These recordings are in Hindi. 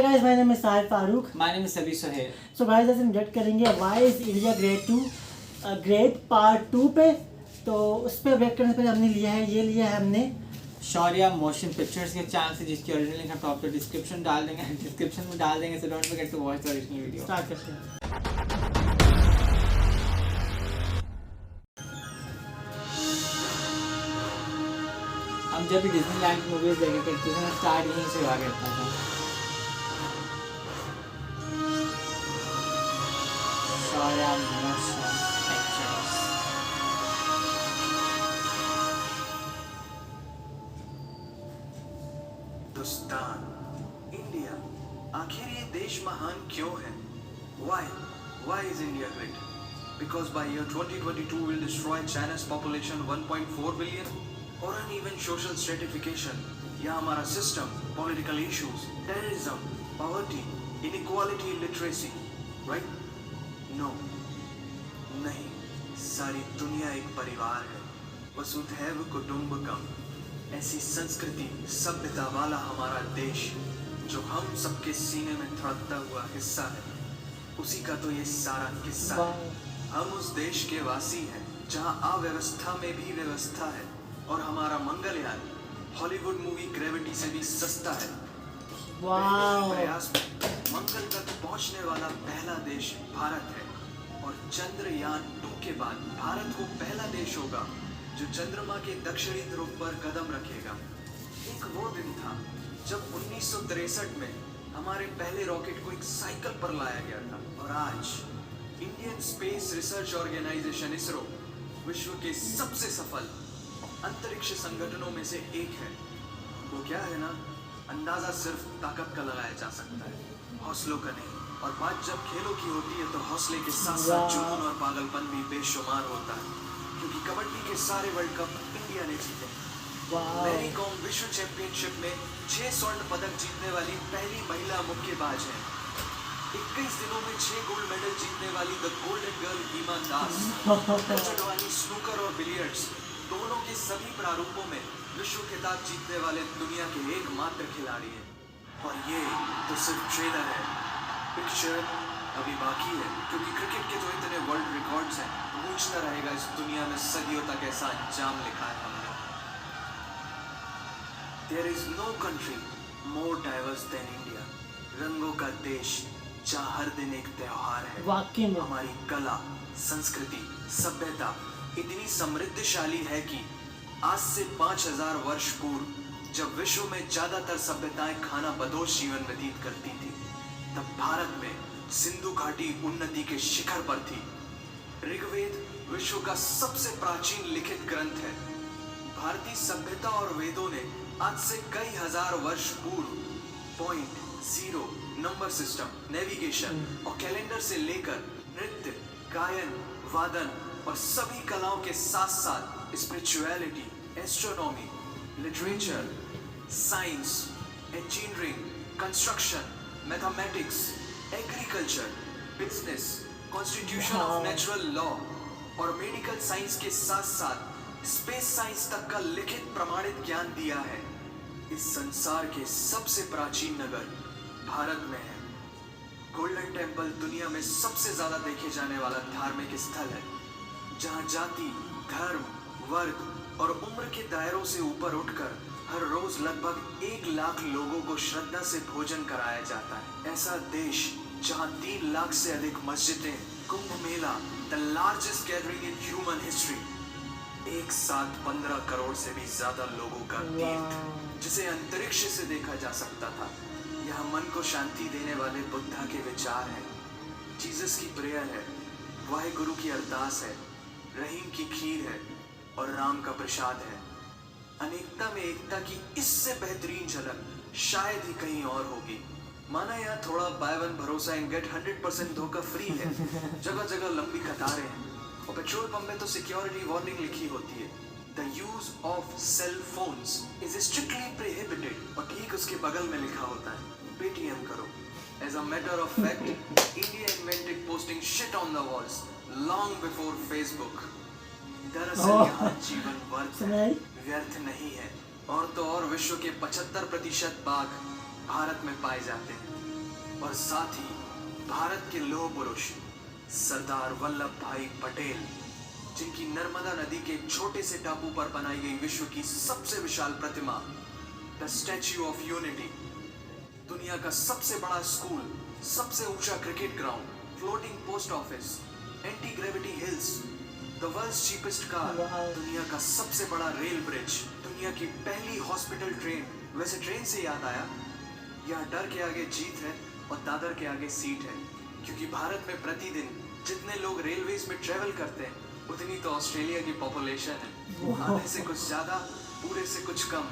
Hi guys, my name is Sahil Farooq. My name is सबी सोहेल। सो गाइस, आज हम जज करेंगे why is India great part 2 पे। तो उस पर वेट करने से पहले हमने लिया है हमने शौर्या मोशन पिक्चर्स के चैनल से, जिसकी ओरिजिनल लिंक हम टॉप पे डिस्क्रिप्शन में डाल देंगे, so don't forget to watch the original video. Start करते हैं। हम जब भी डिज्नीलैंड की मूवीज देखा करते थे ना, स्टार्ट यहीं से हुआ करता था। Shaurya motion pictures. Hindustan, India, आखिर ये देश महान क्यों है? Why is India great? Because by year 2022 we'll destroy China's population 1.4 billion, or uneven social stratification, या हमारा system, political issues, terrorism, poverty, inequality, illiteracy, right? No, नहीं, सारी दुनिया एक परिवार है, वसुधैव कुटुंबकम। ऐसी संस्कृति सभ्यता वाला हमारा देश, जो हम सबके सीने में धड़कता हुआ हिस्सा है, उसी का तो ये सारा किस्सा है। हम उस देश के वासी हैं जहां अव्यवस्था में भी व्यवस्था है, और हमारा मंगलयान हॉलीवुड मूवी ग्रेविटी से भी सस्ता है। प्रयास में मंगल तक पहुंचने वाला पहला देश भारत है, और चंद्रयान 2 के बाद भारत वो पहला देश होगा जो चंद्रमा के दक्षिणी ध्रुव पर कदम रखेगा। एक वो दिन था जब 1963 में हमारे पहले रॉकेट को एक साइकिल पर लाया गया था, और आज Indian space research organisation ISRO विश्व के सबसे सफल अंतरिक्ष संगठनों में से एक है। वो क्या है ना, अंदाजा सिर्फ ताकत का लगाया जा सकता है, हौसलों का नहीं। और बात जब खेलों की होती है तो हौसले के साथ साथ जुनून और पागलपन भी बेशुमार होता है, क्योंकि कबड्डी के सारे वर्ल्ड कप इंडिया ने जीते। मैरी कॉम विश्व चैंपियनशिप में 6 स्वर्ण पदक जीतने वाली पहली महिला मुक्केबाज है। 21 दिनों में 6 गोल्ड मेडल जीतने वाली the golden girl Hima Das, Advani snooker और बिलियर्ड्स दोनों के सभी प्रारूपों में विश्व खिताब जीतने वाले दुनिया के एकमात्र खिलाड़ी हैं। और ये तो सिर्फ ट्रेलर है, पिक्चर अभी बाकी है, क्योंकि क्रिकेट के तो इतने वर्ल्ड रिकॉर्ड्स हैं, पूछता रहेगा इस दुनिया में सदियों तक ऐसा अंजाम लिखा है हमने। There is no country more diverse than India. रंगों का देश जहाँ हर दिन एक त्योहार है। वाकई में हमारी कला, संस्कृति, सभ्यता इतनी समृद्धशाली है कि आज से 5000 वर्ष पूर्व जब विश्व में ज्यादातर सभ्यताएं खाना बदोश जीवन व्यतीत करती थी, तब भारत में सिंधु घाटी उन्नति के शिखर पर थी। ऋग्वेद विश्व का सबसे प्राचीन लिखित ग्रंथ है। भारतीय सभ्यता और वेदों ने आज से कई हजार वर्ष पूर्व point, zero, number system, navigation और कैलेंडर से लेकर नृत्य, गायन, वादन और सभी कलाओं के साथ साथ spirituality, astronomy, literature, science, engineering, construction, mathematics, agriculture, business, constitution of natural law और मेडिकल साइंस के साथ साथ स्पेस साइंस तक का लिखित प्रमाणित ज्ञान दिया है। इस संसार के सबसे प्राचीन नगर भारत में है। गोल्डन टेम्पल दुनिया में सबसे ज्यादा देखे जाने वाला धार्मिक स्थल है, जहां जाति, धर्म, वर्ग और उम्र के दायरों से ऊपर उठकर हर रोज लगभग 1 लाख लोगों को श्रद्धा से भोजन कराया जाता है। ऐसा देश जहां 3 लाख से अधिक मस्जिदें, Kumbh Mela, the largest gathering in human history, एक साथ 15 करोड़ से भी ज्यादा लोगों का तीर्थ, जिसे अंतरिक्ष से देखा जा सकता था। यह मन को शांति देने वाले बुद्धा के विचार है, जीसस की प्रेयर है, वाहेगुरु की अरदास है, रहीम की खीर है और राम का प्रसाद है। अनेकता में एकता की इससे बेहतरीन झलक शायद ही कहीं और होगी। माना यहाँ थोड़ा बाय वन भरोसा एंड गेट 100% धोखा फ्री है, जगह जगह लंबी कतारें हैं, और पेट्रोल पंप में तो सिक्योरिटी वार्निंग लिखी होती है, the use of cell phones is strictly prohibited, और ठीक उसके बगल में लिखा होता है पेटीएम करो। As a matter of fact, India invented posting shit on the walls long before Facebook. दरअसल यहाँ जीवन व्यर्थ नहीं है, और तो और विश्व के 75% बाघ भारत में पाए जाते हैं। और साथ ही भारत के लौह पुरुष सरदार वल्लभ भाई पटेल, जिनकी नर्मदा नदी के एक छोटे से टापू पर बनाई गई विश्व की सबसे विशाल प्रतिमा द स्टैच्यू ऑफ यूनिटी, दुनिया का सबसे बड़ा स्कूल, सबसे ऊंचा cricket ground, floating post office, anti gravity hills, the world's cheapest car, दुनिया का सबसे बड़ा रेल ब्रिज, दुनिया की पहली हॉस्पिटल ट्रेन। वैसे ट्रेन से याद आया, यहाँ डर के आगे जीत है और दादर के आगे सीट है, क्योंकि भारत में प्रतिदिन जितने लोग रेलवेज में ट्रेवल करते हैं उतनी तो ऑस्ट्रेलिया की पॉपुलेशन है। आधे से कुछ ज्यादा, पूरे से कुछ कम,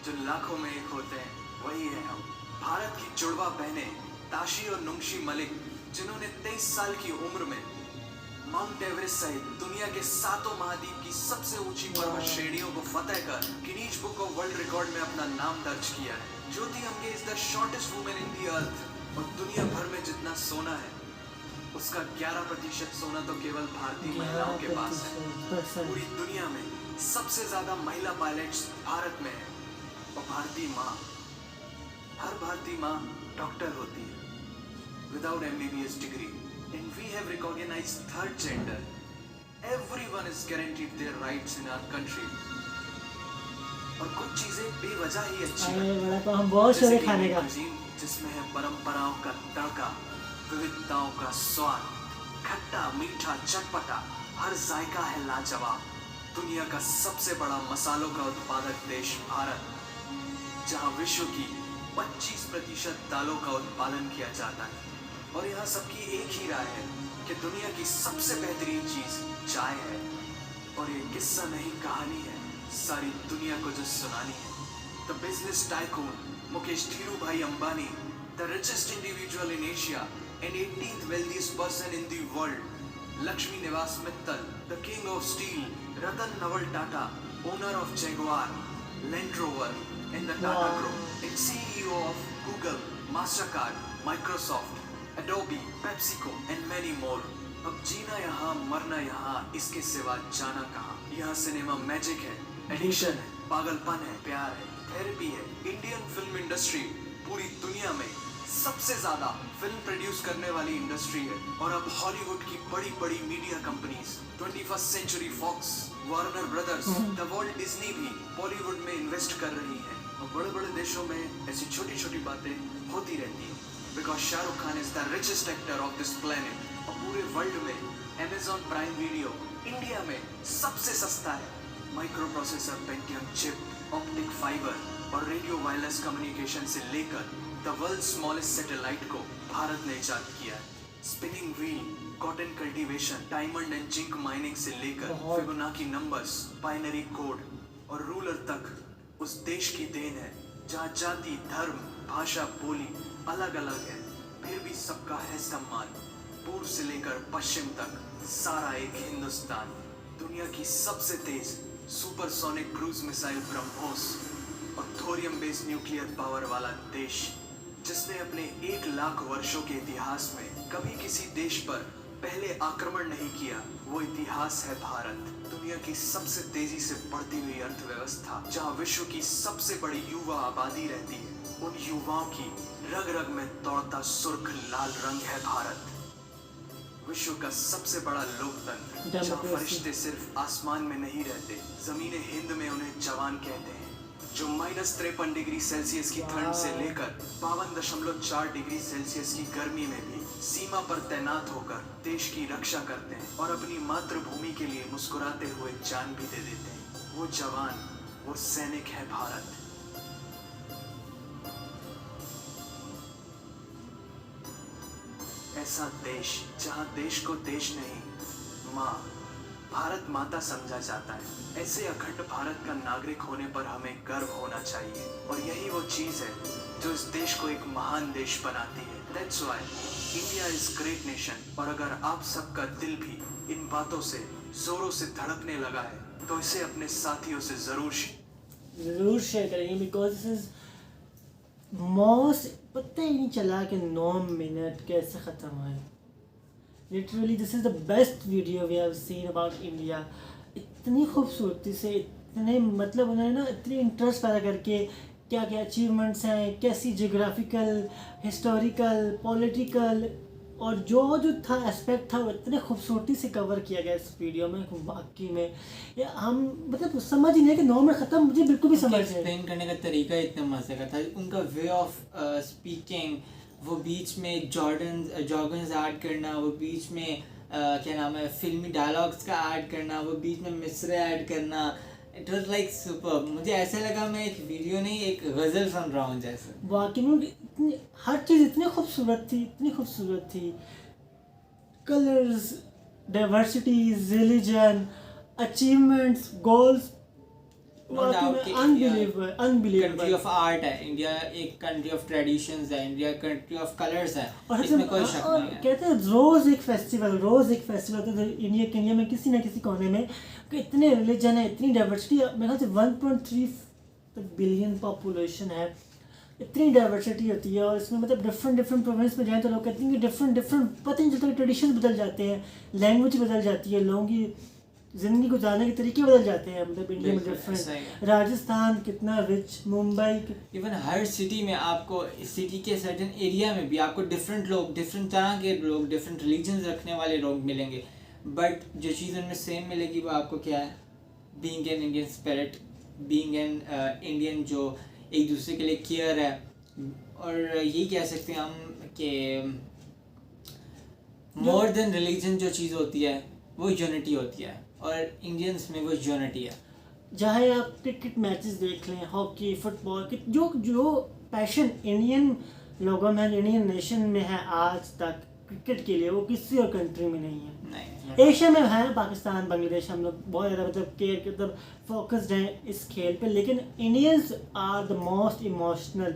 जो लाखों में एक होते हैं वही है हम। भारत की जुड़वा बहनें ताशी और नुंगशी मलिक, जिन्होंने 23 साल की उम्र में माउंट एवरेस्ट सहित दुनिया के 7 महाद्वीप की सबसे ऊंची पर्वत श्रेणियों को फतेह कर Guinness book of world record में अपना नाम दर्ज किया है। Jyoti Amge is the shortest women in the earth, और दुनिया भर में जितना सोना है उसका 11% सोना तो केवल भारतीय महिलाओं के पास है। पूरी दुनिया में सबसे ज्यादा महिला पायलट्स भारत में है, और भारतीय माँ, हर भारतीय माँ डॉक्टर होती है without MBBS degree, and we have recognized third gender. Everyone is guaranteed their rights in our country. और कुछ चीजें बेवजह ही अच्छी हैं, हम बहुत जैसे सारे कि खाने का cuisine, जिसमें है परंपराओं का तड़का, विविधताओं का स्वाद, खट्टा मीठा चटपटा, हर जायका है लाजवाब। दुनिया का सबसे बड़ा मसालों का उत्पादक देश भारत, जहां विश्व की 25% दालों का उत्पादन किया जाता है, और यहाँ सबकी एक ही राय है कि दुनिया की सबसे बेहतरीन चीज चाय है। और ये किस्सा नहीं, कहानी है सारी दुनिया को जो सुनानी है। The business tycoon Mukesh Dhirubhai Ambani, the richest individual in Asia and 18th wealthiest person in the world, Lakshmi Niwas Mittal, the king of steel, Ratan Naval Tata, owner of Jaguar, Land Rover and the Tata group, and CEO of Google, Mastercard, Microsoft, Adobe, PepsiCo and many more. अब जीना यहाँ, मरना यहाँ, इसके सिवा जाना कहाँ। यहाँ सिनेमा मैजिक है, एडिक्शन है, पागलपन है, प्यार है, थेरेपी है। इंडियन फिल्म इंडस्ट्री पूरी दुनिया में सबसे ज्यादा फिल्म प्रोड्यूस करने वाली इंडस्ट्री है, और अब हॉलीवुड की बड़ी बड़ी media companies, 21st century Fox, Warner Brothers, the world Disney भी बॉलीवुड में इन्वेस्ट कर रही है। और बड़े बड़े देशों में ऐसी छोटी छोटी बातें होती रहती हैं, because Shahrukh Khan is the richest actor of this planet. और पूरे वर्ल्ड में Amazon प्राइम वीडियो इंडिया में सबसे सस्ता है। Micro processor, Pentium chip, optic fibre और रेडियो वायरलेस कम्युनिकेशन से लेकर द वर्ल्ड स्मॉलेस्ट सैटेलाइट को भारत ने इजाद किया है। Spinning wheel, cotton cultivation, diamond and zinc mining से लेकर फिबोनाची नंबर्स, बाइनरी कोड और रूलर तक उस देश की देन है जहाँ जाति, धर्म, भाषा, बोली अलग अलग है, फिर भी सबका है सम्मान। पूर्व से लेकर पश्चिम तक सारा एक हिंदुस्तान। दुनिया की सबसे तेज सुपरसोनिक क्रूज मिसाइल ब्रह्मोस और थोरियम बेस्ड न्यूक्लियर पावर वाला देश, जिसने अपने 1 लाख वर्षों के इतिहास में कभी किसी देश पर पहले आक्रमण नहीं किया, वो इतिहास है भारत। दुनिया की सबसे तेजी से बढ़ती हुई अर्थव्यवस्था, जहाँ विश्व की सबसे बड़ी युवा आबादी रहती है, उन युवाओं की रग रग में दौड़ता सुर्ख लाल रंग है भारत। विश्व का सबसे बड़ा लोकतंत्र, जहाँ फरिश्ते सिर्फ आसमान में नहीं रहते, जमीन हिंद में उन्हें जवान कहते हैं, जो -53 डिग्री सेल्सियस की ठंड से लेकर 52.4 डिग्री सेल्सियस की गर्मी में भी सीमा पर तैनात होकर देश की रक्षा करते हैं और अपनी मातृभूमि के लिए मुस्कुराते हुए जान भी दे देते हैं। वो जवान, वो सैनिक है भारत। ऐसा देश जहाँ देश को देश नहीं, माँ, भारत माता समझा जाता है। ऐसे अखंड भारत का नागरिक होने पर हमें गर्व होना चाहिए, और यही वो चीज है जो इस देश को एक महान देश बनाती है। That's why India is great nation। और अगर आप सबका दिल भी इन बातों से जोरों से धड़कने लगा है, तो इसे अपने साथियों से जरूर शेयर करेंगे, बिकॉज दिस इज मोस्ट, पता ही नहीं चला कि 9 मिनट कैसे ख़त्म हुए। Literally this is the best video we have seen about India. इतनी खूबसूरती से, इतने मतलब उन्होंने ना इतनी इंटरेस्ट पैदा करके क्या क्या अचीवमेंट्स हैं, कैसी जोग्राफिकल, हिस्टोरिकल, पॉलिटिकल, और जो जो था एस्पेक्ट था वो इतने खूबसूरती से कवर किया गया इस वीडियो में। वाकई में ये हम मतलब समझ ही नहीं कि 9 मिनट ख़त्म, मुझे बिल्कुल भी समझ नहीं। एक्सप्लेन करने का तरीका इतना मजे का था, उनका वे ऑफ स्पीकिंग, वो बीच में जॉर्गन्स ऐड करना, वो बीच में क्या नाम है फिल्मी डायलॉग्स का ऐड करना, वो बीच में मिसरे ऐड करना, इट वाज लाइक सुपर। मुझे ऐसा लगा मैं एक वीडियो नहीं एक गज़ल सुन रहा हूँ जैसे। वाकई में इतनी हर चीज़ इतनी खूबसूरत थी, इतनी खूबसूरत थी। Colours, diversities, religion, achievements, goals, unbelievable, unbelievable. Country of art है इंडिया, एक कंट्री ऑफ ट्रेडिशंस है इंडिया, कंट्री ऑफ कलर्स है, और इसमें कोई शक और नहीं है। कहते हैं रोज़ एक फेस्टिवल होता है इंडिया में किसी ना किसी कोने में, कि इतने रिलीजन है, इतनी डाइवर्सिटी। मेरे ख्याल से 1.3 बिलियन पॉपुलेशन है, इतनी डाइवर्सिटी होती है, और इसमें मतलब डिफरेंट प्रोविंस में जाएँ तो लोग कहते हैं कि डिफरेंट पता नहीं चलता, ट्रेडिशन बदल जाते हैं, लैंग्वेज बदल जाती है, लोगों की ज़िंदगी गुजारने के तरीके बदल जाते हैं। मतलब इंडिया में डिफरेंट, राजस्थान कितना रिच, मुंबई, इवन हर सिटी में आपको सिटी के सर्टेन एरिया में भी आपको डिफरेंट लोग, डिफरेंट तरह के लोग, डिफरेंट रिलीजन्स रखने वाले लोग मिलेंगे, बट जो चीज़ उनमें सेम मिलेगी वो आपको क्या है, being an Indian spirit, being an Indian जो एक दूसरे के लिए केयर है। और यही कह सकते हैं हम कि मोर देन रिलीजन जो चीज़ होती है वो यूनिटी होती है, और इंडियंस में वो यूनिटी है। चाहे आप क्रिकेट मैचेस देख लें, हॉकी, फुटबॉल, जो पैशन इंडियन लोगों में, इंडियन नेशन में है आज तक क्रिकेट के लिए, वो किसी और कंट्री में नहीं है। नहीं, एशिया में है, पाकिस्तान, बांग्लादेश, हम लोग बहुत ज़्यादा मतलब केयर मतलब फोकस्ड हैं इस खेल पे, लेकिन Indians are the most emotional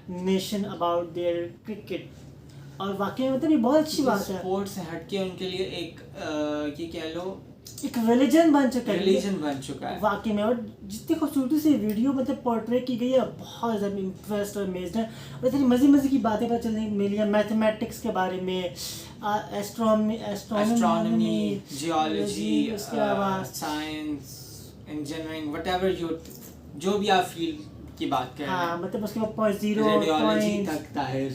nation about their cricket. और वाकई में मतलब ये बहुत अच्छी बात है। स्पोर्ट से हटके उनके लिए एक ये कह लो एक रिलीजन बन चुका है, रिलीजन बन चुका है वाकई में। और जितनी खूबसूरती से वीडियो मतलब पोर्ट्रे की गई है, बहुत ज़्यादा इम्प्रेस्ड और अमेज्ड है। और इतनी मज़े की बातें पता चलने मिली है, मैथमेटिक्स के बारे में, एस्ट्रोनॉमी, जियोलॉजी, उसके अलावा साइंस, इंजीनियरिंग, व्हाटएवर जो भी आप फील्ड की बात कर रहे हैं, हाँ मतलब उसके बाद 0 रेडियोलॉजी तक ताहिर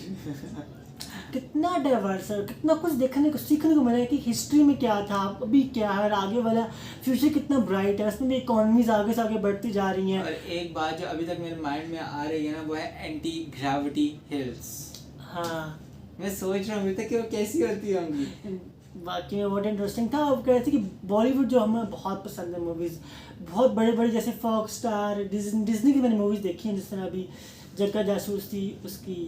कितना डाइवर्स है, कितना कुछ देखने को सीखने को मिला है कि हिस्ट्री में क्या था, अभी क्या है, और आगे वाला फ्यूचर कितना ब्राइट है। उसमें भी इकोनॉमीज आगे से आगे बढ़ती जा रही हैं। और एक बात जो अभी तक मेरे माइंड में आ रही है ना, वो है एंटी ग्रेविटी हिल्स। हाँ, मैं सोच रहा हूँ अभी तक कि वो कैसी होती होंगी। बाकी में बहुत इंटरेस्टिंग था। अब कह रहे थे कि बॉलीवुड जो हमें बहुत पसंद है मूवीज़, बहुत बड़े बड़े जैसे फॉक्स स्टार, डिज्नी की मैंने मूवीज़ देखी हैं, जिस तरह अभी जक्का जासूस थी उसकी,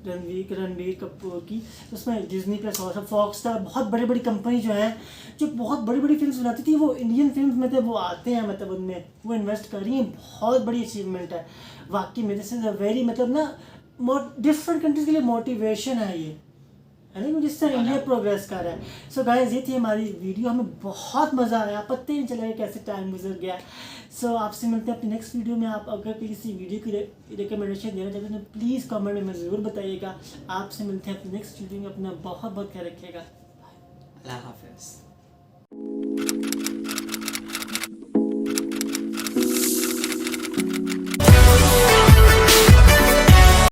रणबीर कपूर की, उसमें डिज्नी प्लस और फॉक्स स्टार, बहुत बड़ी बड़ी कंपनी जो है, जो बहुत बड़ी बड़ी फिल्म्स बनाती थी, वो इंडियन फिल्म्स में थे, वो आते हैं, मतलब उनमें वो इन्वेस्ट कर रही हैं। बहुत बड़ी अचीवमेंट है वाकई में। दिस इज़ अ वेरी मतलब ना डिफरेंट कंट्रीज़ के लिए मोटिवेशन है ये, है ना, जिस तरह इंडिया प्रोग्रेस कर रहा है। सो गाइस, ये थी हमारी वीडियो, हमें बहुत मज़ा आया, पता ही नहीं चला कैसे टाइम गुजर गया। सो आपसे मिलते हैं अपनी नेक्स्ट वीडियो में। आप अगर किसी वीडियो की रिकमेंडेशन देना चाहते हैं तो प्लीज़ कमेंट में ज़रूर बताइएगा। आपसे मिलते हैं अपनी नेक्स्ट वीडियो में। अपना बहुत बहुत ख्याल रखिएगा। अल्लाह हाफिज़।